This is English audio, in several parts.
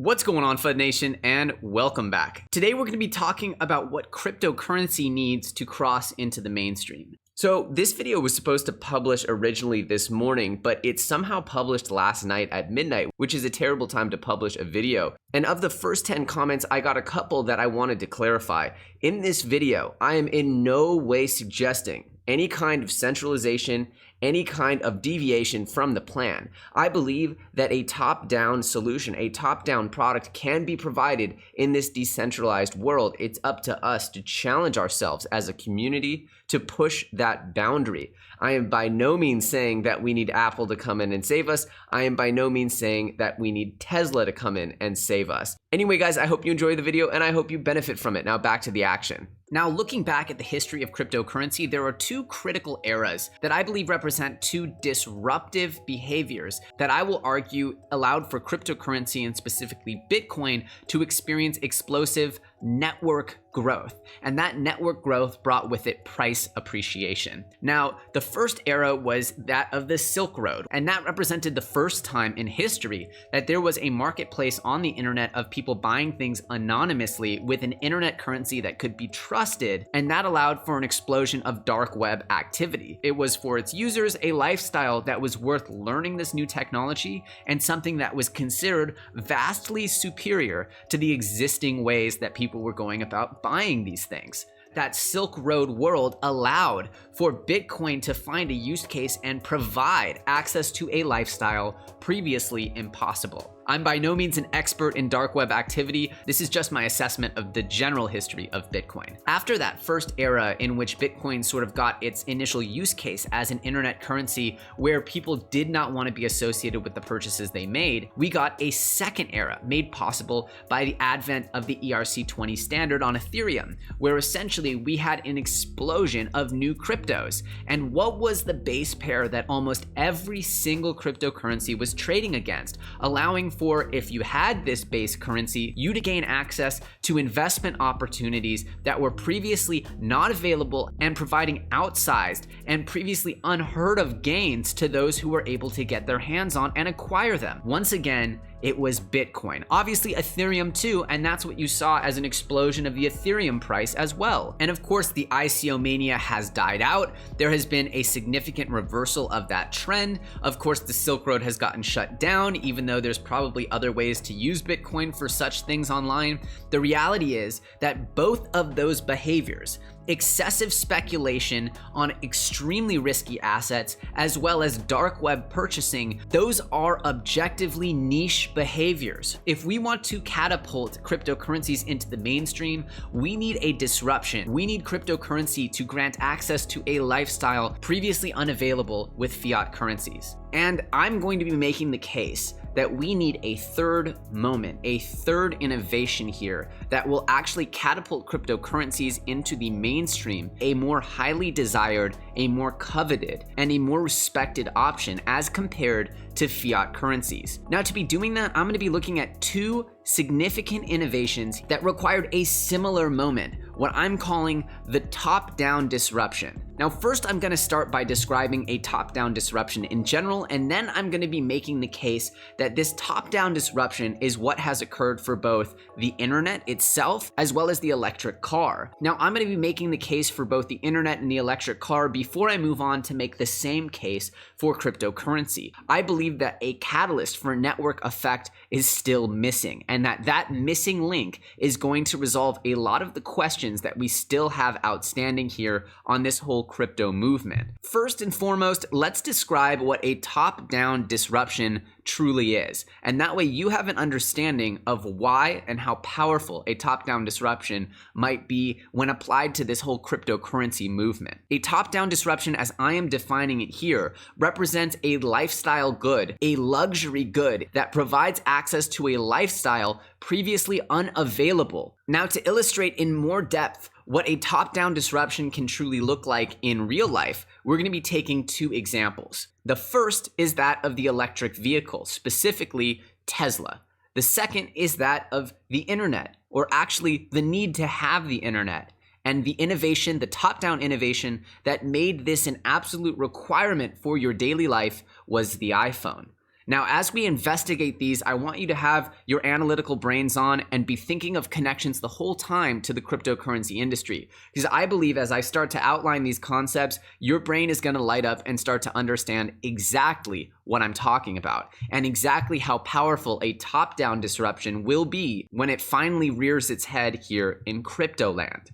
What's going on, FUD Nation, and welcome back. Today we're going to be talking about what cryptocurrency needs to cross into the mainstream. So this video was supposed to publish originally this morning, but it somehow published last night at midnight, which is a terrible time to publish a video. And of the first 10 comments, I got a couple that I wanted to clarify. In this video, I am in no way suggesting any kind of centralization, any kind of deviation from the plan. I believe that a top-down solution, a top-down product can be provided in this decentralized world. It's up to us to challenge ourselves as a community to push that boundary. I am by no means saying that we need Apple to come in and save us. I am by no means saying that we need Tesla to come in and save us. Anyway, guys, I hope you enjoy the video and I hope you benefit from it. Now back to the action. Now, looking back at the history of cryptocurrency, there are two critical eras that I believe represent two disruptive behaviors that I will argue allowed for cryptocurrency and specifically Bitcoin to experience explosive network growth. And that network growth brought with it price appreciation. Now, the first era was that of the Silk Road, and that represented the first time in history that there was a marketplace on the internet of people buying things anonymously with an internet currency that could be trusted, and that allowed for an explosion of dark web activity. It was for its users a lifestyle that was worth learning this new technology and something that was considered vastly superior to the existing ways that people were going about buying these things. That Silk Road world allowed for Bitcoin to find a use case and provide access to a lifestyle previously impossible. I'm by no means an expert in dark web activity. This is just my assessment of the general history of Bitcoin. After that first era in which Bitcoin sort of got its initial use case as an internet currency where people did not want to be associated with the purchases they made, we got a second era made possible by the advent of the ERC20 standard on Ethereum, where essentially we had an explosion of new cryptos. And what was the base pair that almost every single cryptocurrency was trading against, allowing for, if you had this base currency, you to gain access to investment opportunities that were previously not available and providing outsized and previously unheard of gains to those who were able to get their hands on and acquire them. Once again, it was Bitcoin. Obviously Ethereum too, and that's what you saw as an explosion of the Ethereum price as well. And of course, the ICO mania has died out. There has been a significant reversal of that trend. Of course, the Silk Road has gotten shut down, even though there's probably other ways to use Bitcoin for such things online. The reality is that both of those behaviors, excessive speculation on extremely risky assets, as well as dark web purchasing, those are objectively niche behaviors. If we want to catapult cryptocurrencies into the mainstream, we need a disruption. We need cryptocurrency to grant access to a lifestyle previously unavailable with fiat currencies. And I'm going to be making the case that we need a third moment, a third innovation here that will actually catapult cryptocurrencies into the mainstream, a more highly desired, a more coveted, and a more respected option as compared to fiat currencies. Now, to be doing that, I'm going to be looking at two significant innovations that required a similar moment, what I'm calling the top-down disruption. Now, first, I'm going to start by describing a top-down disruption in general, and then I'm going to be making the case that this top-down disruption is what has occurred for both the internet itself as well as the electric car. Now, I'm going to be making the case for both the internet and the electric car before I move on to make the same case for cryptocurrency. I believe that a catalyst for a network effect is still missing, and that missing link is going to resolve a lot of the questions that we still have outstanding here on this whole crypto movement. First and foremost, let's describe what a top-down disruption truly is. And that way you have an understanding of why and how powerful a top-down disruption might be when applied to this whole cryptocurrency movement. A top-down disruption, as I am defining it here, represents a lifestyle good, a luxury good that provides access to a lifestyle previously unavailable. Now, to illustrate in more depth what a top-down disruption can truly look like in real life, we're going to be taking two examples. The first is that of the electric vehicle, specifically Tesla. The second is that of the internet, or actually the need to have the internet, and the innovation, the top-down innovation that made this an absolute requirement for your daily life was the iPhone. Now, as we investigate these, I want you to have your analytical brains on and be thinking of connections the whole time to the cryptocurrency industry. Because I believe as I start to outline these concepts, your brain is going to light up and start to understand exactly what I'm talking about and exactly how powerful a top-down disruption will be when it finally rears its head here in crypto land.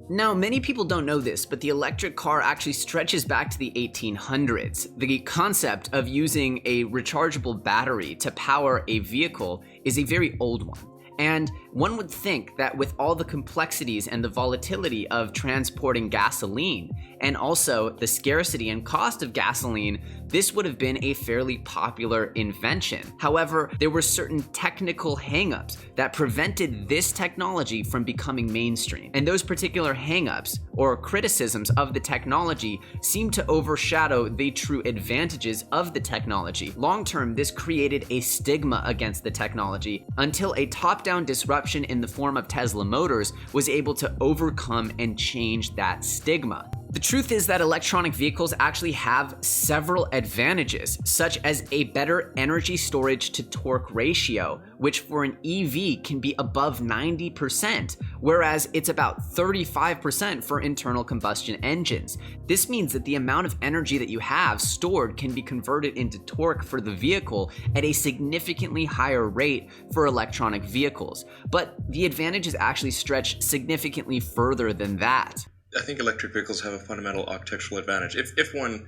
Now, many people don't know this, but the electric car actually stretches back to the 1800s. The concept of using a rechargeable battery to power a vehicle is a very old one. And one would think that with all the complexities and the volatility of transporting gasoline, and also the scarcity and cost of gasoline, this would have been a fairly popular invention. However, there were certain technical hangups that prevented this technology from becoming mainstream. And those particular hangups or criticisms of the technology seem to overshadow the true advantages of the technology. Long term, this created a stigma against the technology until a top-down disruption in the form of Tesla Motors was able to overcome and change that stigma. The truth is that electronic vehicles actually have several advantages, such as a better energy storage to torque ratio, which for an EV can be above 90%, whereas it's about 35% for internal combustion engines. This means that the amount of energy that you have stored can be converted into torque for the vehicle at a significantly higher rate for electronic vehicles. But the advantages actually stretch significantly further than that. I think electric vehicles have a fundamental architectural advantage. If one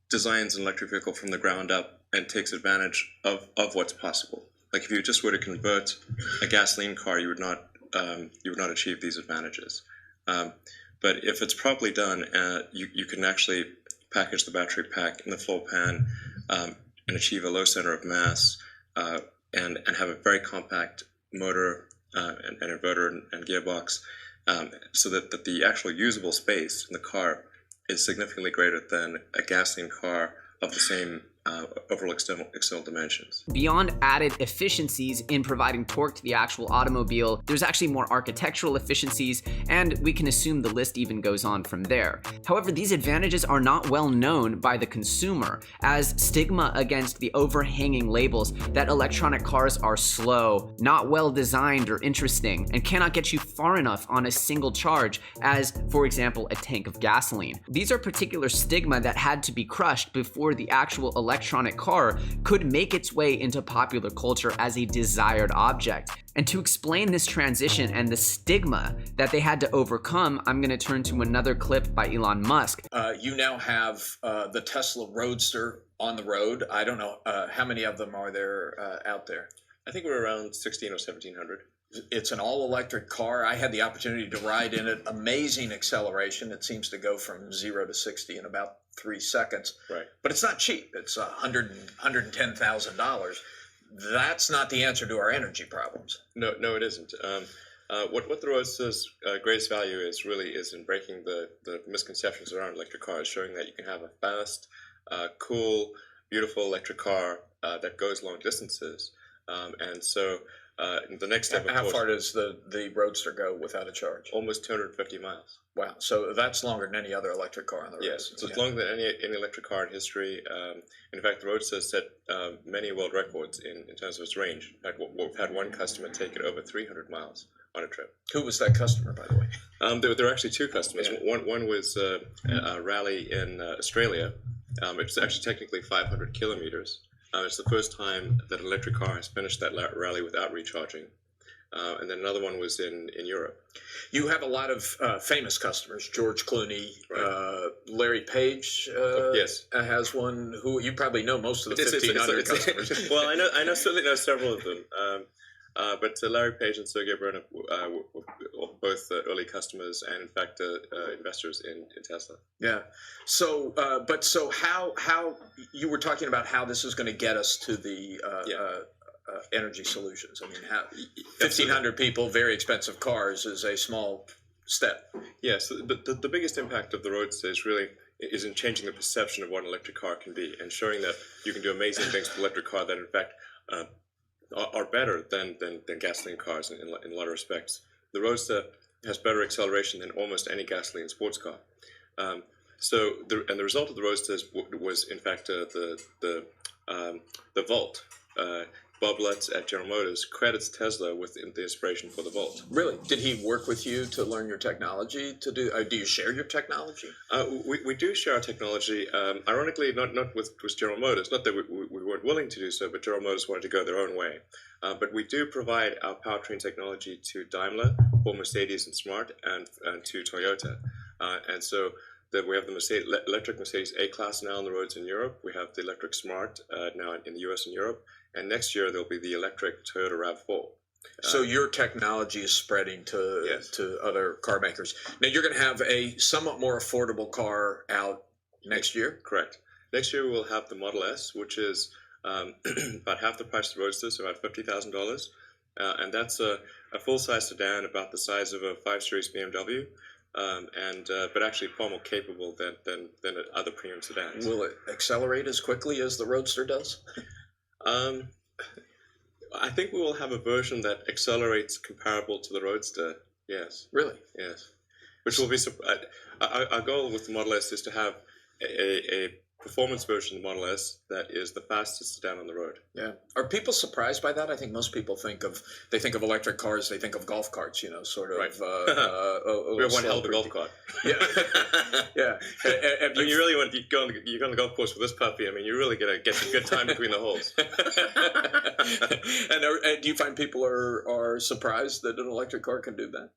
designs an electric vehicle from the ground up and takes advantage of what's possible, like if you just were to convert a gasoline car, you would not achieve these advantages. But if it's properly done, you can actually package the battery pack in the floor pan and achieve a low center of mass and have a very compact motor and inverter and gearbox. So that the actual usable space in the car is significantly greater than a gasoline car of the same overall external dimensions. Beyond added efficiencies in providing torque to the actual automobile, there's actually more architectural efficiencies, and we can assume the list even goes on from there. However, these advantages are not well known by the consumer, as stigma against the overhanging labels that electronic cars are slow, not well designed or interesting, and cannot get you far enough on a single charge as, for example, a tank of gasoline. These are particular stigma that had to be crushed before the actual electronic car could make its way into popular culture as a desired object. And to explain this transition and the stigma that they had to overcome, I'm going to turn to another clip by Elon Musk. You now have the Tesla Roadster on the road. I don't know how many of them are there out there. I think we're around 16 or 1700. It's an all-electric car. I had the opportunity to ride in it. Amazing acceleration. It seems to go from 0 to 60 in about 3 seconds. Right. But it's not cheap. It's $110,000. That's not the answer to our energy problems. No, it isn't. What the Roadster's greatest value is in breaking the misconceptions around electric cars, showing that you can have a fast, cool, beautiful electric car that goes long distances. And so the next step, how far does the Roadster go without a charge? Almost 250 miles. Wow. So that's longer than any other electric car on the road. Yes, so it's longer than any electric car in history. In fact, the Roadster set many world records in terms of its range. In fact, we've had one customer take it over 300 miles on a trip. Who was that customer, by the way? There were actually two customers. Yeah. One was a rally in Australia. It's actually technically 500 kilometers. It's the first time that an electric car has finished that rally without recharging. And then another one was in Europe. You have a lot of famous customers. George Clooney, Right. Larry Page Yes. has one. Who you probably know most of the 1,500 customers. Well, I certainly know several of them. But Larry Page and Sergey Brin were both early customers and, in fact, investors in Tesla. Yeah. So, so how you were talking about how this is going to get us to the energy solutions. I mean, 1,500 people, very expensive cars is a small step. Yes, but the biggest impact of the Roadster is in changing the perception of what an electric car can be and showing that you can do amazing things with an electric car that, in fact, are better than gasoline cars in a lot of respects. The Roadster has better acceleration than almost any gasoline sports car. So the result of the Roadsters was in fact the Volt. Bob Lutz at General Motors credits Tesla with the inspiration for the Volt. Really? Did he work with you to learn your technology? Do you share your technology? We do share our technology. Ironically, not with General Motors. Not that we weren't willing to do so, but General Motors wanted to go their own way. But we do provide our powertrain technology to Daimler, for Mercedes and Smart, and to Toyota. And so we have the electric Mercedes A-Class now on the roads in Europe. We have the electric Smart now in the US and Europe. And next year there'll be the electric Toyota RAV4. So your technology is spreading to other car makers. Now you're going to have a somewhat more affordable car out next year? Correct. Next year we'll have the Model S, which is about half the price of the Roadster, so about $50,000. And that's a full-size sedan about the size of a 5 Series BMW. But actually far more capable than other premium sedans. Will it accelerate as quickly as the Roadster does? I think we will have a version that accelerates comparable to the Roadster. Yes. Really? Yes. Which will be our goal with the Model S is to have a performance version of the Model S that is the fastest sedan on the road. Yeah. Are people surprised by that? I think most people think of electric cars, they think of golf carts, sort of. Right. We have one hell of a golf cart. Yeah. Yeah. And you really want you go on the golf course with this puppy. I mean, you really get some good time between the holes. And do you find people are surprised that an electric car can do that?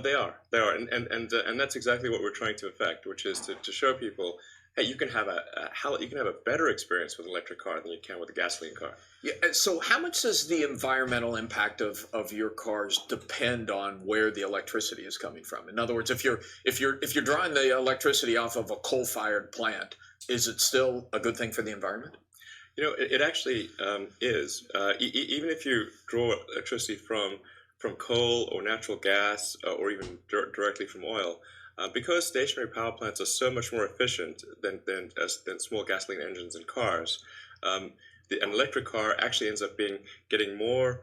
They are, and that's exactly what we're trying to effect, which is to show people, hey, you can have a better experience with an electric car than you can with a gasoline car. Yeah. So how much does the environmental impact of your cars depend on where the electricity is coming from? In other words, if you're drawing the electricity off of a coal-fired plant, is it still a good thing for the environment? It actually is. Even if you draw electricity from coal or natural gas or even directly from oil, because stationary power plants are so much more efficient than small gasoline engines in cars, an electric car actually ends up getting more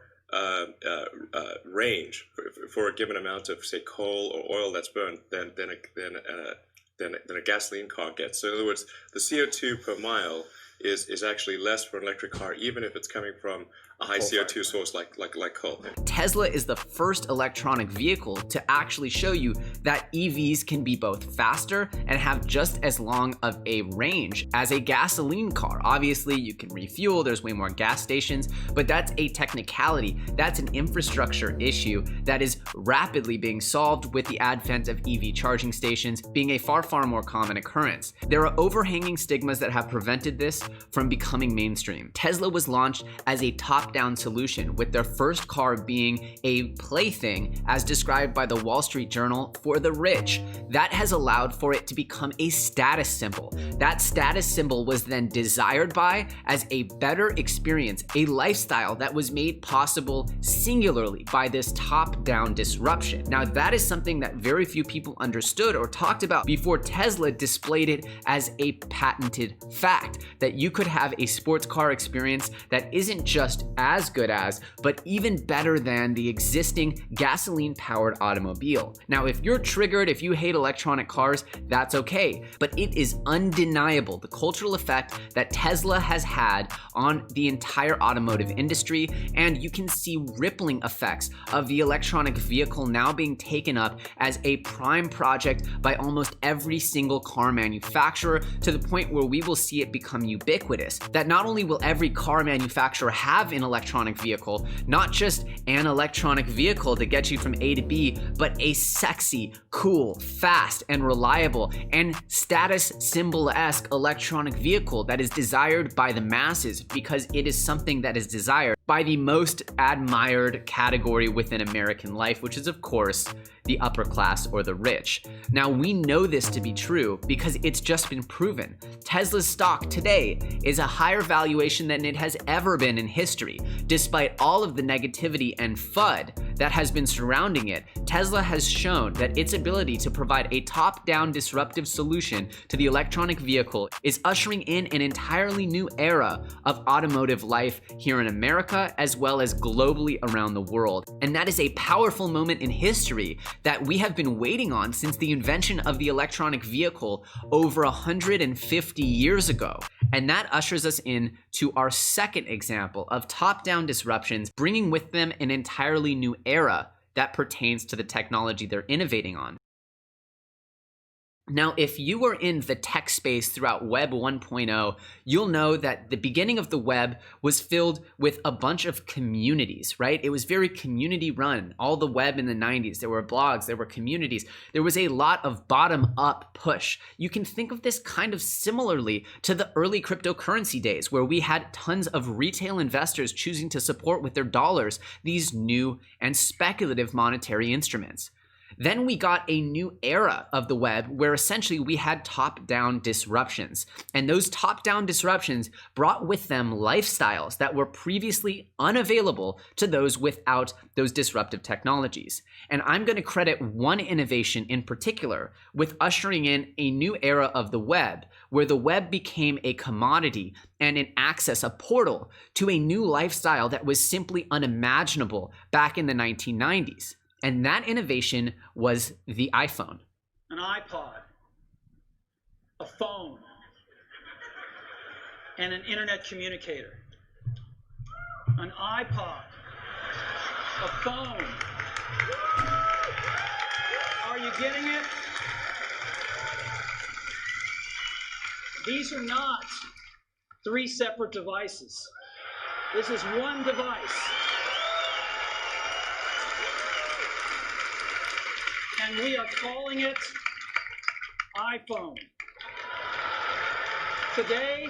range for a given amount of, say, coal or oil that's burned than a gasoline car gets. So in other words, the CO2 per mile is actually less for an electric car, even if it's coming from a high CO2 source like coal. Tesla is the first electronic vehicle to actually show you that EVs can be both faster and have just as long of a range as a gasoline car. Obviously, you can refuel, there's way more gas stations, but that's a technicality. That's an infrastructure issue that is rapidly being solved with the advent of EV charging stations being a far, far more common occurrence. There are overhanging stigmas that have prevented this from becoming mainstream. Tesla was launched as a top-down solution, with their first car being a plaything, as described by the Wall Street Journal, for the rich. That has allowed for it to become a status symbol. That status symbol was then desired by as a better experience, a lifestyle that was made possible singularly by this top-down disruption. Now, that is something that very few people understood or talked about before Tesla displayed it as a patented fact, that you could have a sports car experience that isn't just as good as, but even better than the existing gasoline-powered automobile. Now, if you're triggered, if you hate electronic cars, that's okay, but it is undeniable the cultural effect that Tesla has had on the entire automotive industry, and you can see rippling effects of the electronic vehicle now being taken up as a prime project by almost every single car manufacturer, to the point where we will see it become ubiquitous. That not only will every car manufacturer have an electronic vehicle, not just an electronic vehicle to get you from A to B, but a sexy, cool, fast, and reliable, and status symbol-esque electronic vehicle that is desired by the masses because it is something that is desired by the most admired category within American life, which is, of course, the upper class or the rich. Now, we know this to be true because it's just been proven. Tesla's stock today is a higher valuation than it has ever been in history, despite all of the negativity and FUD that has been surrounding it, Tesla has shown that its ability to provide a top-down disruptive solution to the electronic vehicle is ushering in an entirely new era of automotive life here in America as well as globally around the world. And that is a powerful moment in history that we have been waiting on since the invention of the electronic vehicle over 150 years ago. And that ushers us in to our second example of top-down disruptions, bringing with them an entirely new era that pertains to the technology they're innovating on. Now, if you were in the tech space throughout Web 1.0, you'll know that the beginning of the web was filled with a bunch of communities, right? It was very community run. All the web in the 90s, there were blogs, there were communities. There was a lot of bottom-up push. You can think of this kind of similarly to the early cryptocurrency days where we had tons of retail investors choosing to support with their dollars these new and speculative monetary instruments. Then we got a new era of the web where essentially we had top-down disruptions. And those top-down disruptions brought with them lifestyles that were previously unavailable to those without those disruptive technologies. And I'm going to credit one innovation in particular with ushering in a new era of the web where the web became a commodity and an access, a portal to a new lifestyle that was simply unimaginable back in the 1990s. And that innovation was the iPhone. An iPod, a phone, and an internet communicator. An iPod, a phone. Are you getting it? These are not three separate devices. This is one device. And we are calling it iPhone. Today,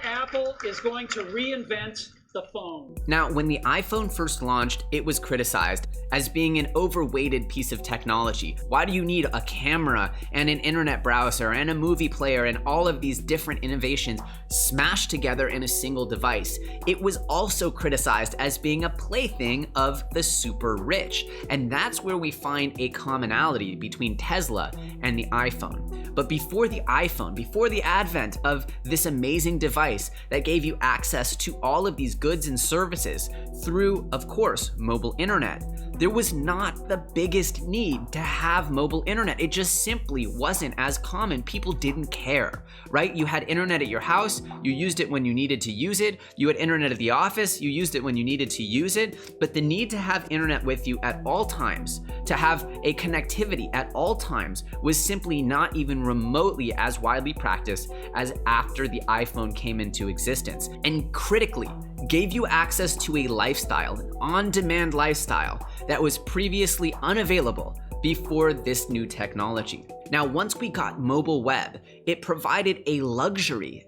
Apple is going to reinvent the phone. Now, when the iPhone first launched, it was criticized as being an overweighted piece of technology. Why do you need a camera and an internet browser and a movie player and all of these different innovations smashed together in a single device? It was also criticized as being a plaything of the super rich. And that's where we find a commonality between Tesla and the iPhone. But before the iPhone, before the advent of this amazing device that gave you access to all of these goods and services through, of course, mobile internet, there was not the biggest need to have mobile internet. It just simply wasn't as common. People didn't care, right? You had internet at your house, you used it when you needed to use it. You had internet at the office, you used it when you needed to use it. But the need to have internet with you at all times, to have a connectivity at all times, was simply not even remotely as widely practiced as after the iPhone came into existence. And critically, gave you access to a lifestyle, an on-demand lifestyle that was previously unavailable before this new technology. Now, once we got mobile web, it provided a luxury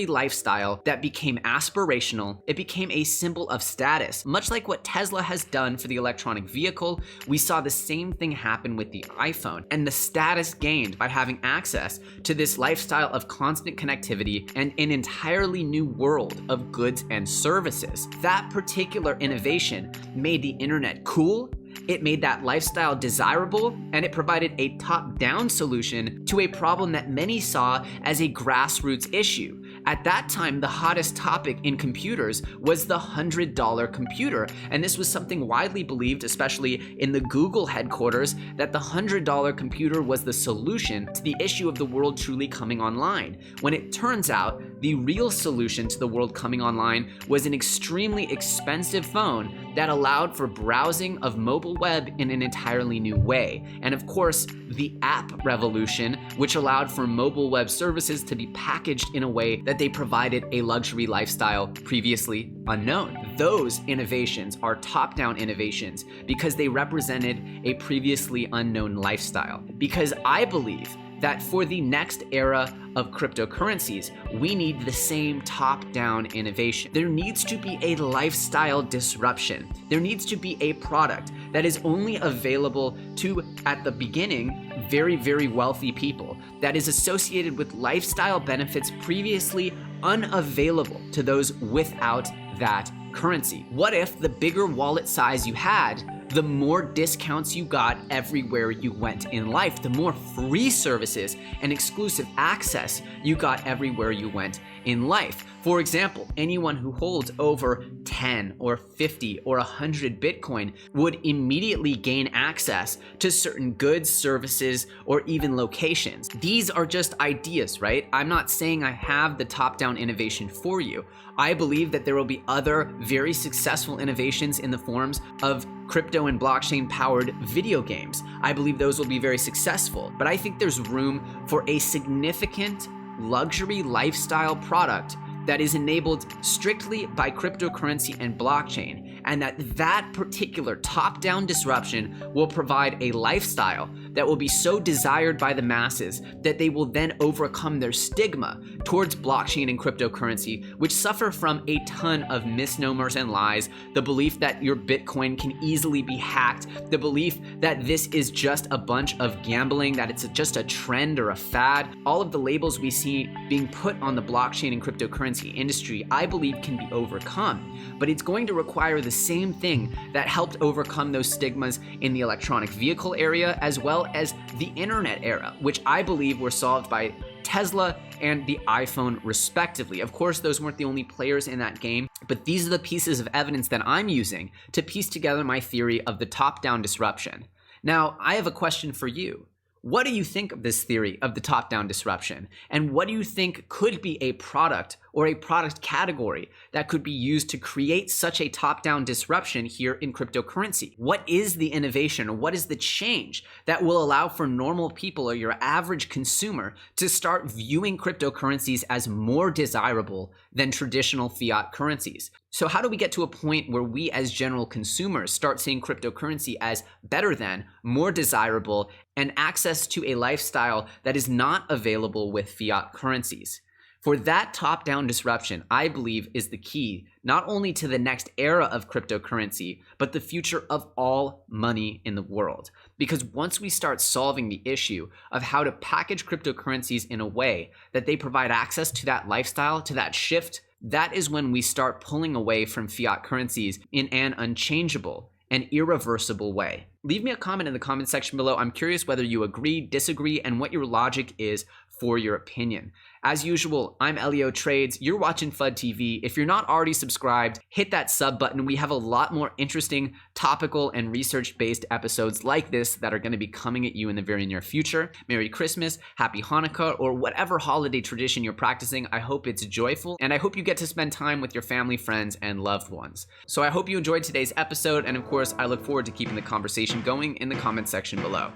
lifestyle that became aspirational. It became a symbol of status. Much like what Tesla has done for the electronic vehicle, we saw the same thing happen with the iPhone, and the status gained by having access to this lifestyle of constant connectivity and an entirely new world of goods and services. That particular innovation made the internet cool, it made that lifestyle desirable, and it provided a top-down solution to a problem that many saw as a grassroots issue. At that time, the hottest topic in computers was the $100 computer, and this was something widely believed, especially in the Google headquarters, that the $100 computer was the solution to the issue of the world truly coming online. When it turns out, the real solution to the world coming online was an extremely expensive phone that allowed for browsing of mobile web in an entirely new way. And of course, the app revolution, which allowed for mobile web services to be packaged in a way that they provided a luxury lifestyle previously unknown. Those innovations are top-down innovations because they represented a previously unknown lifestyle. Because I believe that for the next era of cryptocurrencies, we need the same top-down innovation. There needs to be a lifestyle disruption. There needs to be a product that is only available to, at the beginning, very, very wealthy people, that is associated with lifestyle benefits previously unavailable to those without that cryptocurrency? What if the bigger wallet size you had, the more discounts you got everywhere you went in life, the more free services and exclusive access you got everywhere you went in life? For example, anyone who holds over 10 or 50 or 100 Bitcoin would immediately gain access to certain goods, services, or even locations. These are just ideas, right? I'm not saying I have the top-down innovation for you. I believe that there will be other very successful innovations in the forms of crypto and blockchain powered video games. I believe those will be very successful, but I think there's room for a significant luxury lifestyle product that is enabled strictly by cryptocurrency and blockchain, and that particular top-down disruption will provide a lifestyle that will be so desired by the masses that they will then overcome their stigma towards blockchain and cryptocurrency, which suffer from a ton of misnomers and lies, the belief that your Bitcoin can easily be hacked, the belief that this is just a bunch of gambling, that it's just a trend or a fad. All of the labels we see being put on the blockchain and cryptocurrency industry, I believe, can be overcome, but it's going to require the same thing that helped overcome those stigmas in the electronic vehicle area as well as the internet era, which I believe were solved by Tesla and the iPhone respectively. Of course, those weren't the only players in that game, but these are the pieces of evidence that I'm using to piece together my theory of the top-down disruption. Now, I have a question for you. What do you think of this theory of the top-down disruption? And what do you think could be a product or a product category that could be used to create such a top-down disruption here in cryptocurrency? What is the innovation, or what is the change that will allow for normal people or your average consumer to start viewing cryptocurrencies as more desirable than traditional fiat currencies? So how do we get to a point where we as general consumers start seeing cryptocurrency as better than, more desirable, and access to a lifestyle that is not available with fiat currencies? For that top-down disruption, I believe, is the key not only to the next era of cryptocurrency, but the future of all money in the world. Because once we start solving the issue of how to package cryptocurrencies in a way that they provide access to that lifestyle, to that shift, that is when we start pulling away from fiat currencies in an unchangeable and irreversible way. Leave me a comment in the comment section below. I'm curious whether you agree, disagree, and what your logic is for your opinion. As usual, I'm Elio Trades. You're watching FUD TV. If you're not already subscribed, hit that sub button. We have a lot more interesting topical and research-based episodes like this that are going to be coming at you in the very near future. Merry Christmas, Happy Hanukkah, or whatever holiday tradition you're practicing. I hope it's joyful, and I hope you get to spend time with your family, friends, and loved ones. So I hope you enjoyed today's episode, and of course, I look forward to keeping the conversation going in the comment section below.